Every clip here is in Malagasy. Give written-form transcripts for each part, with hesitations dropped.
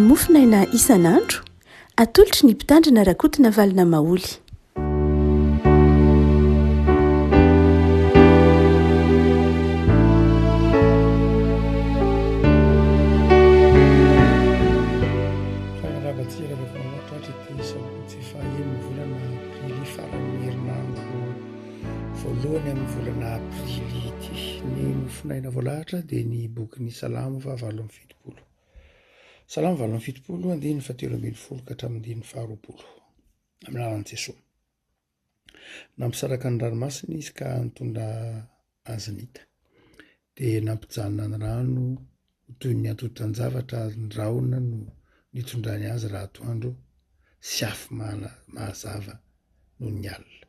mofinaina isan'andro atolotry ny mpitandrina rakotina valina maoly. Fanaravantsika rehefa mahatratra ty sabotsy fahaenina volana aprily farany herinandro voalohany amin'ny volana aprily ity. Ny mofinaina voalahatra dia ny bokin'ny Salamo fahavalo amby fitopolo. Salamo valo amby fitopolo, andiny fahatelo ambin'ny folo ka hatramin'ny faharoapolo. Amin'ny anaran'i Jesosy. Nampisaraka ny ranomasina izy ka nitondra azy nita. Dia nampijanona ny rano toy ny atotan-javatra ny rahona no nitondrany azy raha atoandro sy afo mahazava no ny alina.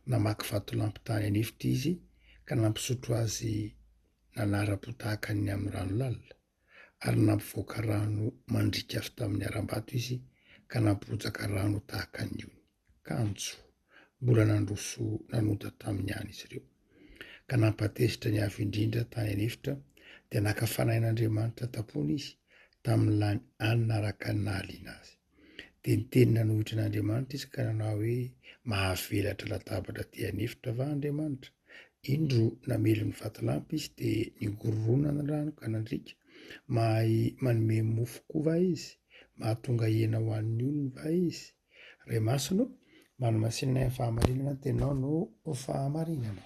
Namaky vatolampy tany anefitra izy ka nampisotro azy nanara-po tahaka ny amin'ny rano lalina, ary nampivoaka rano mandrika avy tamin'ny aram-bato izy ka nampirotsaka rano tahaka ny ony. Kanjo mbola nandroso nanota tamin'ny any izy ireo, ka nampatezitra ny avy indrindra tany anefitra, dia nakafanain'Andriamanitra tapony izy tamin'ny lany anina araka ny nahaliana azy. Dia niteny nanohitra n'Andriamanitra izy ka nanao hoe mahavelatra latabatra ty anefitra va Andriamanitra? Indro namelo ny vatolampy izy dia ningororona ny rano ka nandrika. Mahay manome mofo koa va izy? Mahatonga hena ho an'ny olony va izy? Ray masino, manomasinina ny fahamarinana tenao no fahamarinana.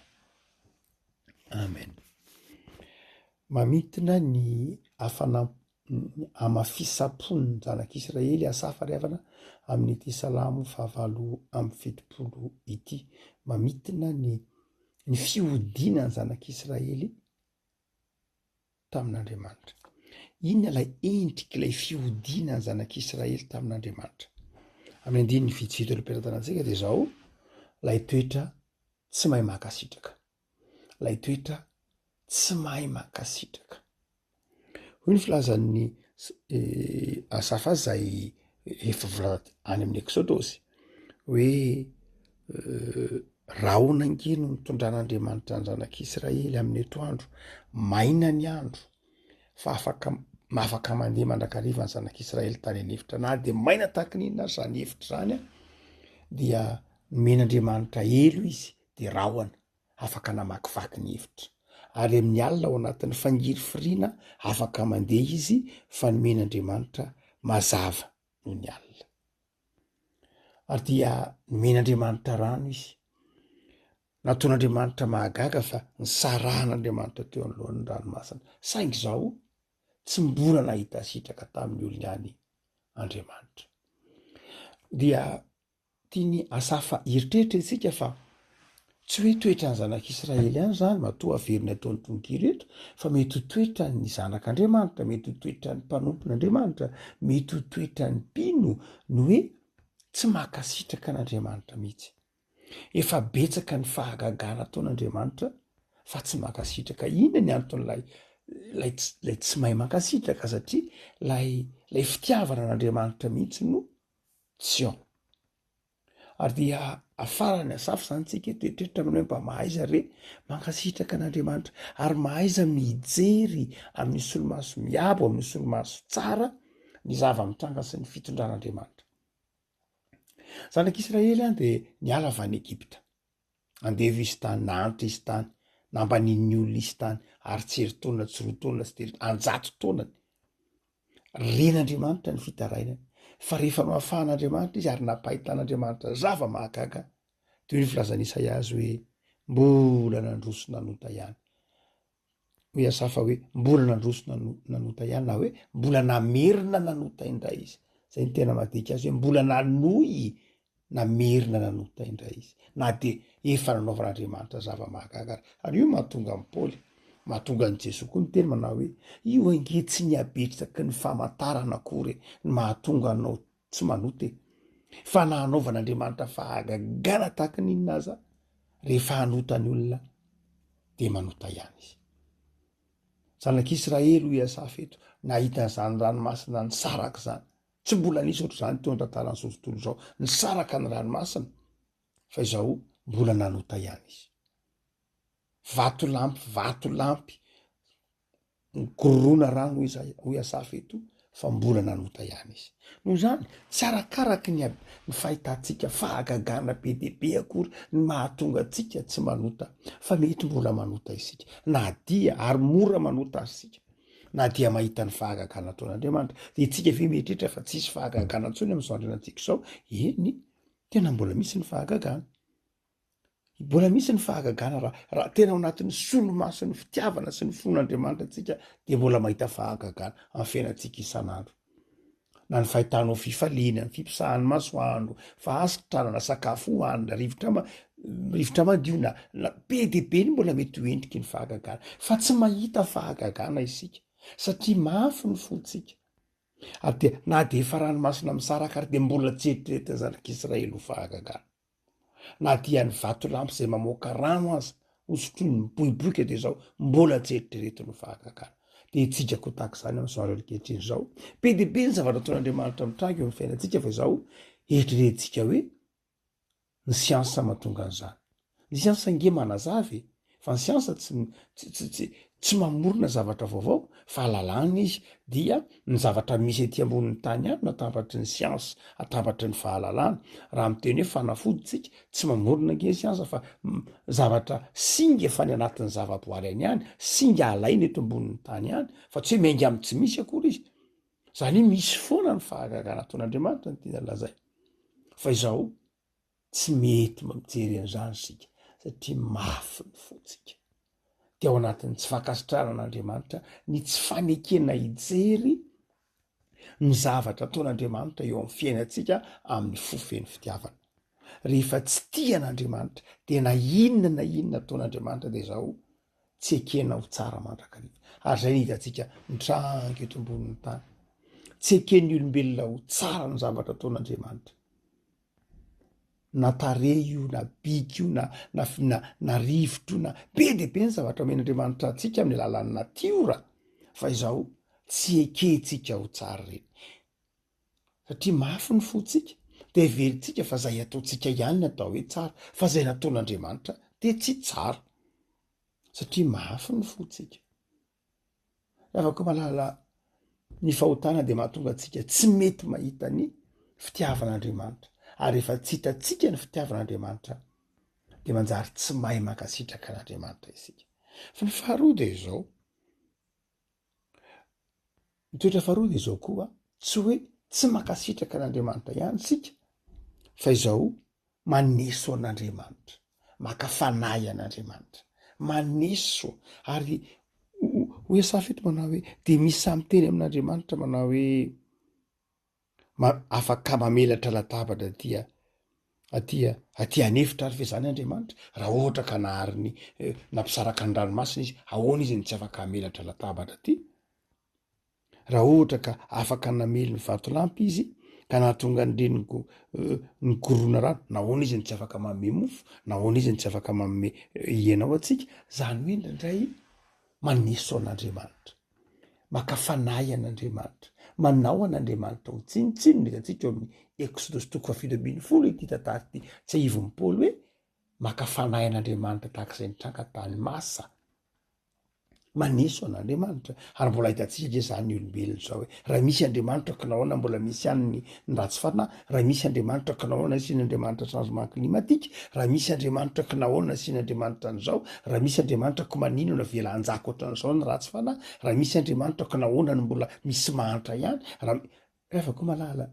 Amen. Mamitina ny amafisapony ny zanak'Israely asafa riavana amin'ity Salamo fahavalo amby fitopolo ity. Mamitina ny fiodiana ny zanak'Israely tamin'Andriamanitra. Inona ilay endrika ilay fiodiana ny zanak'Israely tamin'Andriamanitra? Amin'ny andininy vitsito elo-peratana antsika dia izao: ilay toetra tsy mahay mankasitraka. Ilay toetra tsy mahay mankasitraka. Hoy ny filazan'ny asafa izay efa voalaza any amin'ny Eksodosy hoe rahona ange no nitondran'Andriamanitra ny zanak'Israely amin'ny atoandro, maina ny andro fa afaka mandeha mandrakariva ny zanak'Israely tany anefitra. Na dia maina tahaka n'inona ary zany efitra zany dia nomen'Andriamanitra elo izy dia rahona afaka namakivaky ny efitra, ary amin'ny alina ao anatin'ny fangiry firiana afaka mandeha izy fa nomen'Andriamanitra mazava noho ny alina. Ary dia nomen'Andriamanitra rano izy, nataon'Andriamanitra mahagaga fa nisarahan'Andriamanitra teo anoloan'ny ranomasina. Saingy izao tsy mbola nahita sitraka tamin'ny olona any Andriamanitra. Dia tiany asafa eritreritra isika fa tsy hoe toetra ny zanak'Israely ihany zany matoa averiny ataony tonty rehetra, fa mety ho toetra ny zanak'Andriamanitra, mety ho toetra ny mpanompon'Andriamanitra, mety ho toetra ny mpino no hoe tsy mankasitraka n'Andriamanitra mihitsy. Efa betsaka ny fahagagana ataon'Andriamanitra fa tsy mankasitraka. Inona ny anton'ilay tsy mahay mankasitraka? Satria lay fitiavana n'Andriamanitra mihitsy no tsy ao. Ary dia afarany asafa zany tsika toetreritra amin'ny hoe mba mahaiza re mankasitraka n'Andriamanitra, ary mahaiza mijery amin'ny solomaso miabo, amin'ny solomaso tsara ny zava-mitranga sy ny fitondran'Andriamanitra. Zanak'Israely dia niala avy any Egipta, andevy izy tany, nahantra izy tany, nambanin'ny olona izy tany, ary tsy hery taona, tsy roa taona, sy telo, anjato taonany. Ren'Andriamanitra ny fitarainany. Fa rehefa noafahan'Andriamanitra izy ary nampahitan'Andriamanitra zava-mahagaga, toy ny filazan'i Isaia azy hoe mbola nandroso nanota ihany. Hoe asafa hoe mbola nandroso nanota ihany, na hoe mbola namerina nanota indray izy. Zay ny tena madika azy hoe mbola nanohy namerina nanota indray izy. Na dia efa nanaovan'Andriamanitra zava-mahagaga. Ary io mahatonga amin'ny Paoly, mahatonga ny Jesosy koa ny teny manao hoe io ange tsy niabetraky ny famantarana akory ny mahatonga anao tsy manoty, fa nahanaovan'Andriamanitra fahagagana tahaka n'inona aza rehefa hanotany olona dia manota ihany izy. Zanak'Israely ho iasafa eto nahita an'izany ranomasina nisaraka zany. Tsy mbola nisy ohatr' izany teo an-tantaran'ny zao tontolo izao, nisaraka ny ranomasina, fa izao mbola nanota ihany izy. Vatolampy nikororona rano ho iasafa eto fa mbola nanota ihany izy noho zany tsy arakaraky ny fahitantsika fahagagana be deaibe akory ny mahatonga atsika tsy manota fa mety mbola manota isika na dia ary mora manota azysika na dia mahita ny fahagagana ataon'andriamanitra de tsika ve mieritrehitra fa tsisy fahagagana antsony am'izao andrinantsika zao eny tena mbola misy ny fahagagana mbola misy ny fahagagana raha tena ao anatin'ny solomaso ny fitiavana sy ny fon'andriamanitra atsika de mbola mahita fahagagana amin'ny fiainantsika isan'andro na ny fahitanao fifaliana ny fipisahany masoandro fa asitranana sakafo hoanina rivotra madio na be deaibe ny mbola mety hoendriky ny fahagagana fa tsy mahita fahagagana isika satria mafy ny fotsika ary de na de efa ranomasina misaraka ary de mbola tseritreretra zanak'Israely ho fahagagana na dia ny vato lampy zay mamoaka rano aza hosotrony miboiboika de zao mbola tseritreretiny ho fahagagana de tsijako tahaka zany am'izao ankehitriny zao be deaibe ny zavatra ataon'andriamanitra mitrango eo amin'ny fiainantsika fa zao eritreretintsika hoe ny siansa mahatonga an'izany ny siansa nge manazavy fa ny siansa tsy mamorona zavatra vaovao fa lalàna izy dia ny zavatra misy ety ambonin'ny tany any no atambatry ny siansa atambatry ny fahalalàna raha miteny hoe fanafoditsika tsy mamorona nge siansa fa zavatra singa fa ny anatin'ny zavaboary any any singa alaina eto ambonin'ny tany any fa tsy hoe miainga amy tsy misy akory izy zany hoe misy foana ny fahagagana ataon'andriamanitra ny tiana lazay fa izao tsy mety mamijery an'izany sika satria mafy ny fotsika de ao anatin'ny tsy fankasitranan'andriamanitra ny tsy fanekena hijery ny zavatra ataon'andriamanitra eo amin'ny fiainantsika amin'ny fofeny fitiavana rehefa tsy tian'andriamanitra de na inona ataon'andriamanitra de zao tsy ekena ho tsara mandrakariva ary zay nihitantsika mitrango eto ambonin'ny tany tsy eken'ny olombelona ho tsara ny zavatra ataon'andriamanitra na tare io na biky io na rivotro na be deaibe ny zavatra men'andriamanitra atsika amin'ny alalan'ny natiora fa izao tsy ekentsika ho tsara reny satria mafy ny fotsika de veritsika fa zay ataontsika ihany ny atao hoe tsara fa zay nataon'andriamanitra de tsy tsara satria mafy ny fotsika afaka malala ny fahotana de mahatonga atsika tsy mety mahita ny fitiavan'andriamanitra ary rehefa tsy hitatsika ny fitiavan'andriamanitra de manjary tsy mahay mankasitraka an'andriamanitra isika fa ny faharoa de izao mitoetra faharoa de izao koa tsy hoe tsy mankasitraka an'andriamanitra ihany sika fa izao maneso an'andriamanitra makafanay an'andriamanitra maneso ary hoe safeto manao hoe de misy samyteny amin'andriamanitra manao hoe afaka mamelatra latabatra aty anefitra ary fe zany andriamanitra raha ohatra ka nahary ny nampisaraka ny ranomasina izy ahoana izy ny tsy afaka hamelatra latabatra aty raha ohatra ka afaka namely ny vatolampy izy ka nahatonga nyreniko ny gorona rano nahoana izy ny tsy afaka manome mofo nahoana izy ny tsy afaka manome ianao atsika zany hoe indraindray maneso an'andriamanitra makafanay an'andriamanitra manao an'andriamanitra ho tsinitsiny ny hitantsika eo amin'ny Exodosy 7:20 ity tantara ity tsy aivon'ny Paoly hoe makafanay an'andriamanitra tahak'izay nitranga tany Masa maneso an'andriamanitra ary mbola hitantsika ke zany olombelona zao hoe raha misy andriamanitra ka nahoana mbola misy ihany ny ratsy fanahy raha misy andriamanitra ka nahoana asian'andriamanitra changement climatique raha misy andriamanitra ka nahoana asian'andriamanitra an'izao raha misy andriamanitra ko maninona velanjako ohatran'izao ny ratsy fanahy raha misy andriamanitra ka nahoana ny mbola misy mahantra ihany rehefa koa malala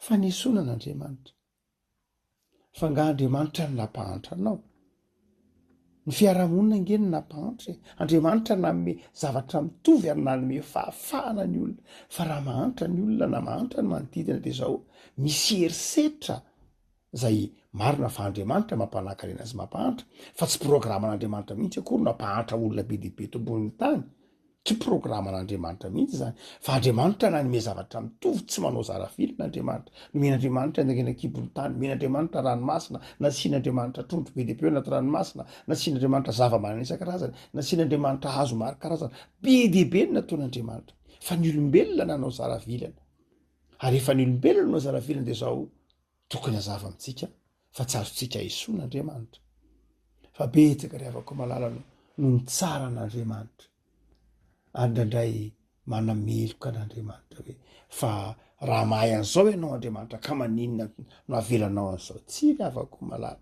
fanesona an'andriamanitra fa nga andriamanitra ny nampahantra anao ny fiarahamonina nge ny nampahantra andriamanitra nanome zavatra mitovy ary nanome fahafahana ny olona fa raha mahantra ny olona na mahantra ny manodidina de zao misy herisetra zay marina fa andriamanitra mampanankarena azy mampahantra fa tsy programan'andriamanitra mihitsy akory nampahantra olona be deaibe eto ambonin'ny tany tsy programan'andriamanitra mihitsy zany fa andriamanitra nanome zavatra mitovy tsy manao zarafily n'andriamanitra nomen'andriamanitra andangenakibony tany men'andriamanitra ranomasina nasian'andriamanitra trondro be deaibe anaty ranomasina nasian'andriamanitra zava-manana isan-karazany nasian'andriamanitra hazo maro karazana be deaibe ny nataon'andriamanitra fa ny olombelona nanao zaravilana ary efa ny olombelona nanao zaravilana de zao tokony hazava amitsika fa tsy azontsika isoan'andriamanitra fa betsaka ry avako malala no ny tsara an'andriamanitra andraindray manameloka an'Andriamanitra hoe fa raha mahay an'izao ianao Andriamanitra ka maninona no avelanao an'izao, tsy afaka ho malala.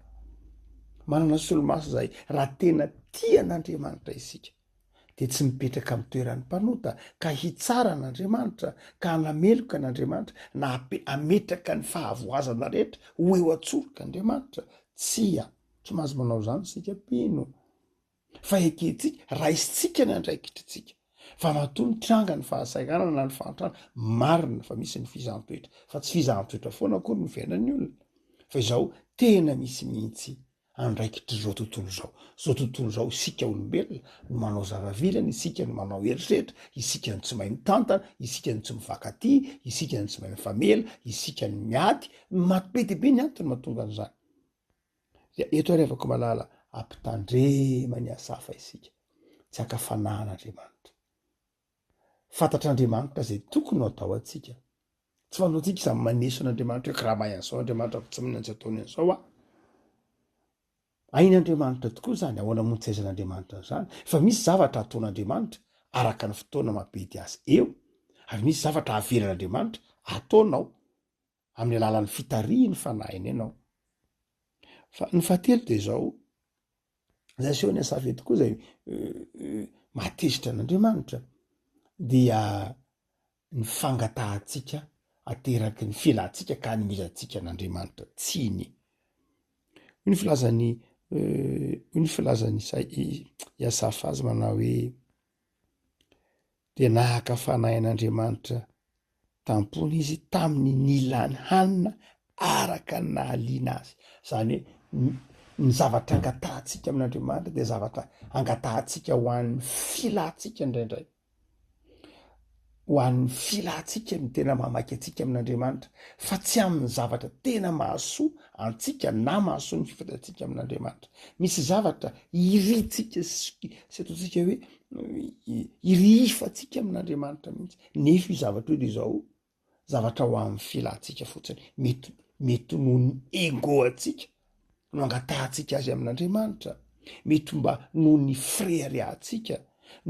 Manana solomaso zay raha tena tia an'Andriamanitra isika de tsy mipetraka amin'ny toeran'ny mpanota ka hitsara an'Andriamanitra ka hanameloka an'Andriamanitra na ametraka ny fahavoazana rehetra ho eo atsoroka Andriamanitra. Tsy mahazo manao zany sika pino fa eketsika raisitsika ny andraikitritsika fa matoa mitranga ny fahasahiranana na ny fahantrana marina fa misy ny fizaham-toetra fa tsy fizaham-toetra foana akory ny fiainan'ny olona fa izao tena misy mihitsy andraikitry zao tontolo zao isika olombelona no manao zavavilana, isika no manao eritreritra, isika no tsy mahay mitantana, isika no tsy mivakaty, isika no tsy mahay mifamela, isika no miady. Be dia be ny antony mahatonga an'izany. Eto ary afaka malala ampitandrema ny asafa isika tsy akafanan'Andriamanitra. Fantatr'Andriamanitra zay tokony ho atao atsika. Tsy fanao atsika izany maneso an'Andriamanitra hoe raha mahay an'izao Andriamanitra tsy maintsy ataony an'izao ain'Andriamanitra tokoa zany, ahoana montsaizan'Andriamanitra zany. Fa misy zavatra ataon'Andriamanitra araka ny fotoana mapety azy eo, ary misy zavatra avelan'Andriamanitra ataonao amin'ny alalan'ny fitarihiny fanahiny ianao. Fa ny fahatelo de zao, zay seho ny asafa tokoa zay matezitra an'Andriamanitra dia ny fangatahantsika ateraky ny fialantsika ka hanomezantsika an'Andriamanitra tsiny. Ny filazany iasafa azy manao hoe de nahaka fanahy an'Andriamanitra tampony izy tamin'ny nilany hanina araka ny nahaliana azy. Zany hoe ny zavatra angatahantsika amin'Andriamanitra de zavatra angatahantsika ho an'ny filantsika indraindray, ho an'ny filantsika ny tena mamaky atsika amin'Andriamanitra fa tsy amin'ny zavatra tena mahasoa antsika na mahasoa ny fifandratsika amin'Andriamanitra. Misy zavatra iritsika sy ataontsika hoe irifatsika amin'Andriamanitra mihitsy nefa io zavatra io de zao zavatra ho amin'ny filantsika fotsiny, mety noho ny ego atsika no angatahantsika azy amin'Andriamanitra, mety mba noho ny freriatsika,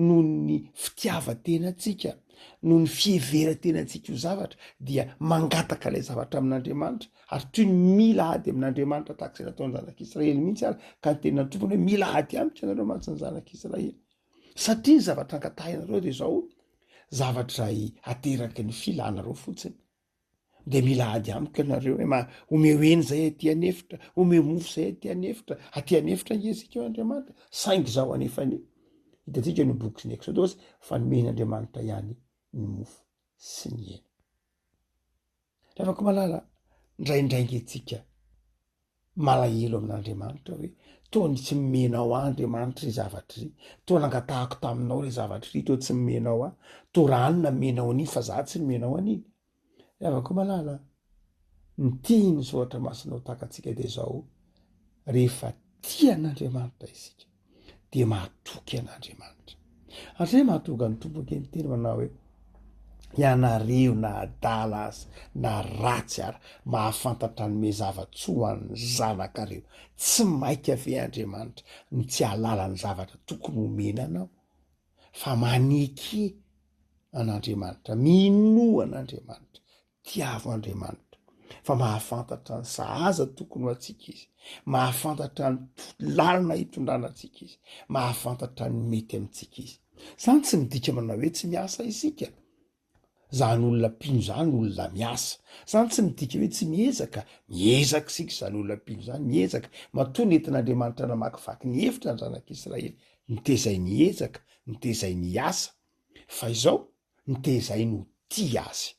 noho ny fitiavan-tenatsika, noho ny fieveran-tenantsika io zavatra dia mangataka ilay zavatra amin'Andriamanitra ary toy ny mila ady amin'Andriamanitra tahaka izay nataon'ny zanak'Israely mihitsy ary ka ny tena tompony hoe mila ady amiko ianareo mantsy ny zanak'Israely satria ny zavatra angatahinareo de zao zavatra ateraky ny filanareo fotsiny. De mila ady amiko ianareo omeo eny zay aty anefitra, omeo mofo zay aty anefitra, aty anefitra ngezika eo Andriamanitra saingy zao anefany. Hitantsika ny boky ny Exodosy fa nomen'Andriamanitra ihany ny mofo sy ny hena. Afaka malala ndraindraingy atsika malahelo amin'Andriamanitra hoe toa ny tsy mimenao Andriamanitra ry zavatra ry, toa nangatahako taminao ry zavatra ry, toa tsy mimenao toa ranona menao an'iny fa za tsy nomenao an'iny. Afaka malala ny tiany zoatra masinao takatsika de zao rehefa tia an'Andriamanitra isika de mahatoky an'Andriamanitra. Atria mahatonga ny tompoky ny teny manao hoe ianareo na adala azy na ratsy ara mahafantatra nome zava-tsoa ho an'ny zanakareo, tsy maika ave Andriamanitra no tsy ahalala ny zavatra tokony homena anao fa maniky an'Andriamanitra, mino an'Andriamanitra, tiavo Andriamanitra fa mahafantatra ny sahaza tokony ho atsika izy, mahafantatra ny lalina hitondrana atsika izy, mahafantatra ny mety amintsika izy. Zany tsy midika manao hoe tsy miasa isika, zany olona pino zany olona miasa. Zany tsy midika hoe tsy miezaka sika, zany olona pino zany miezaka. Matoa nentin'Andriamanitra namakivaky ny hevitra ny zanak'Israely nitezay niezaka, nitezay niasa fa izao nitezay no tia azy,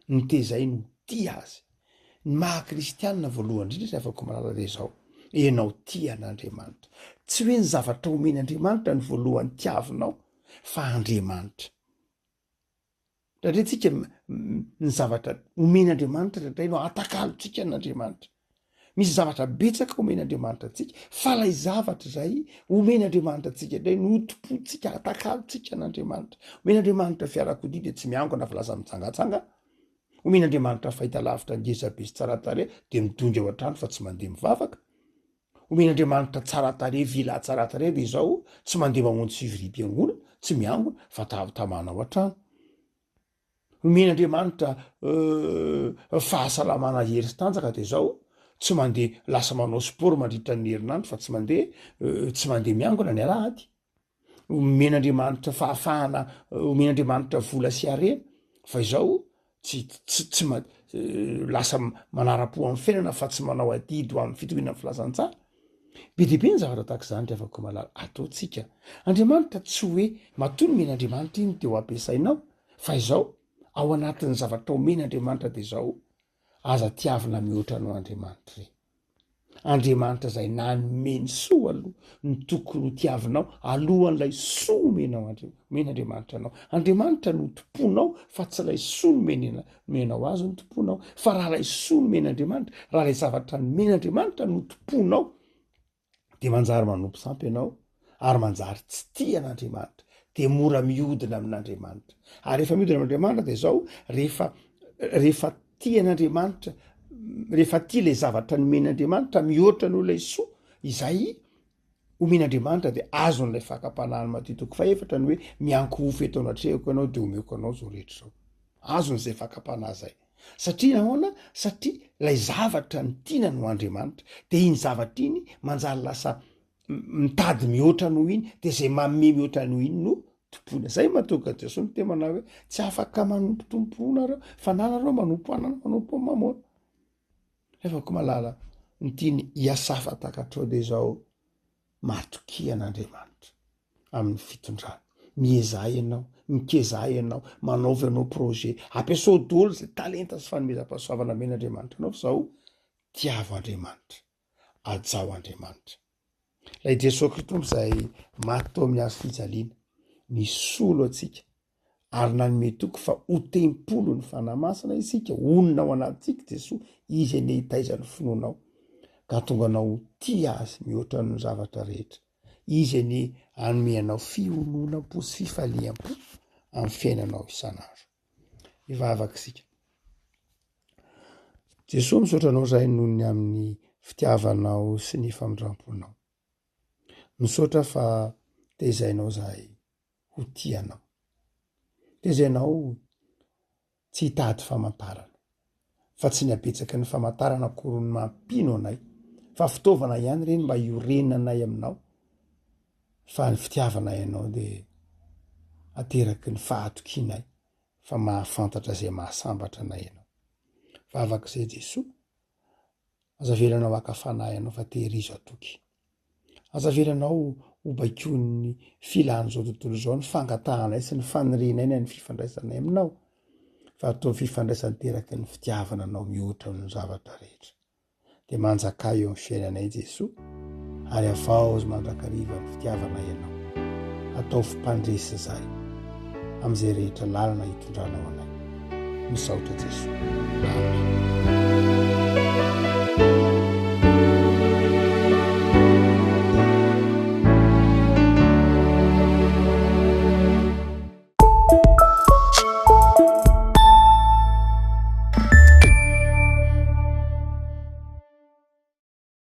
nitezay no tia azy. Ny maha-kristianina voalohany indrindra afaka malala de zao enao tia an'Andriamanitra, tsy hoe ny zavatra omen'Andriamanitra ny voalohany tiavinao fa Andriamanitra. Rahatsika ny zavatra omen'Andriamanitra indray no atakalotsika n'Andriamanitra. Misy zavatra betsaka omen'Andriamanitra atsika fa lay zavatra zay omen'Andriamanitra atsika indray no otopotsika atakalotsika n'Andriamanitra. Omen'Andriamanitra fiarakodia de tsy miangona fa lasa mitsangatsanga. Omen'Andriamanitra fahitalavitra ngezabe sy tsara tarehy de midongy ao an-trano fa tsy mandeha mivavaka. Omen'Andriamanitra tsara tarehy, vila tsara tarehy de zao tsy mandeha mamonjy fivorim-piangonana tsy miangona fa tamanao an-trano. Omen'andriamanitra fahasalamana hery sy tanjaka de zao tsy mandeha lasa manao sport mandritra ny herinandro fa tsy mandeha miangona ny alahady. Omen'andriamanitra fahafahana, omen'andriamanitra vola sy arena fa izao tsy lasa manara-po amin'ny fiainana fa tsy manao adidy ho amin'ny fitoviana amin'ny filazantsara. Be deaibe ny zavatra tahaka izany ry afaka malala ataotsika. Andriamanitra tsy hoe matoy omen'andriamanitra iny de ho ampiasainao fa izao ao anatin'ny zavatra omen'andriamanitra de zao aza tiavina mihoatra no Andriamanitra re. Andriamanitra zay nanomeny soa aloha ny tokony ho tiavinao alohan'ilay soa omen'andriamanitra anao. Andriamanitra no tomponao fa tsy lay soa nomenao azy no tomponao fa raha lay soa nomen'andriamanitra, raha lay zavatra nomen'andriamanitra no tomponao de manjary manompo sampy ianao ary manjary tsy tia an'Andriamanitra de mora miodina amin'Andriamanitra. Ary rehefa miodina amin'Andriamanitra de zao rehefa tia an'Andriamanitra, rehefa tia lay zavatra nomen'Andriamanitra mihoatra no lay soa, izay omen'Andriamanitra de azon'ilay fakapanahany matitoko faefatra ny hoe miankohofo eto anatrehako ianao de omeko anao zao rehetra zao. Azon'izay fakapanahy zay. Satria nahoana? Satria lay zavatra ny tiana no Andriamanitra de iny zavatra iny manjary lasa mitady mihoatra noho iny de zay manome mihoatra noho iny no tompona. Zay mahatonga Jesosy ny temana hoe tsy afaka manompo tomponareo fa na nareo manompo anana manompo mamona. Efako malala ny tiany hiasafa takatrao de zao matokia an'Andriamanitra amin'ny fitondrana. Miezah ianao, mikezah ianao, manaovy ianao projet, ampiasao daholo zay talenta sy fanomezam-pahasoavana men'Andriamanitra anao fa zao tiavo Andriamanitra, ajao Andriamanitra. Lay Jesosy Kristy zay maty tao amin'ny hazo fijaliana, misolo atsika ary nanome toko fa ho tempolo ny fanahy masina isika, onona ao anatsika Jesosy, izy ane hitaiza ny finoanao ka tonga anao tia azy mihoatra ny zavatra rehetra. Izy ane hanome anao fiononam-po sy fifaliam-po amin'ny fiainanao isan'andro. Ivavaka isika. Jesosy misaotra anao zay noho ny amin'ny fitiavanao sy ny famindramponao. Misaotra fa tezainao zay ho tianao. Tezainao tsy hitady famantarana fa tsy ny abetsaky ny famantarana akory ny mampino anay fa fitaovana ihany reny mba hiorenanay aminao fa ny fitiavanay anao de ateraky ny fahatokinay fa mahafantatra zay mahasambatra anay ianao. Vavaka izay Jesosy, aza velanao akafanay anao fa tehirizo atoky. Aza velanao ho baikoin'ny filan'izao tontolo zao ny fangatahanay sy ny fanirenay ny fifandraisanay aminao fa atao fifandraisany teraky ny fitiavana anao mihoatra ny zavatra rehetra. De manjaka eo amin'ny fiainanay Jesosy ary avao azy mandrakariva ny fitiavana ianao. Atao fimpandresy zay am'izay rehetra lalana hitondranao anay. Misaotra Jesosy. Amen.